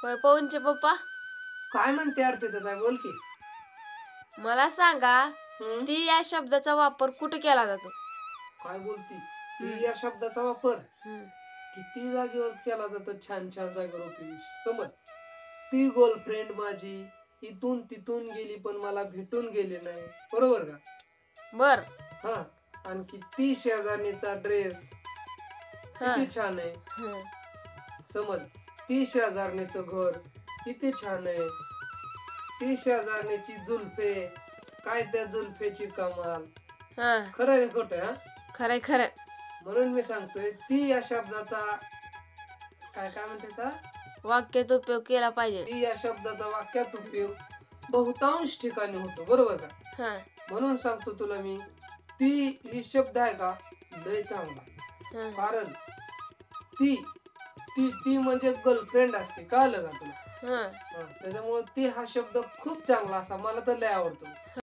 होय पवनचे पप्पा. काय म्हणते अर्थ काय बोल की. मला सांगा, हम्म? ती या शब्दाचा वापर कुठे केला जातो? काय बोलती ती या शब्दाचा वापर हम्म. किती जागेवर केला जातो, छान छान जागेवर उपयोगी. समज, ती गर्लफ्रेंड माझी इथून तिथून गेली पण मला भेटून गेली नाही, बरोबर का? बर. हा. आणखी ती शेजारणीचा ड्रेस हा. किती छान आहे. हं. समज, ती शेजारणीचं घर किती छान आहे. ती शेजारणीची जुल्फे, काय त्या जुल्फेची कमाल. हा. खरं आहे खोटं आहे, हा? खरंय खरंय. म्हणून मी सांगतोय ती या शब्दाचा काय काय म्हणते का, वाक्यात उपयोग केला पाहिजे. ती या शब्दाचा वाक्यात उपयोग बहुतांश ठिकाणी होतो, बरोबर का? हा. म्हणून सांगतो तुला मी, ती ही शब्द आहे का लय चांगला. हा. कारण ती ती ती म्हणजे गर्लफ्रेंड असते, कळलं का तुला? हा. त्याच्यामुळे ती हा शब्द खूप चांगला असा मला तर लय आवडतो.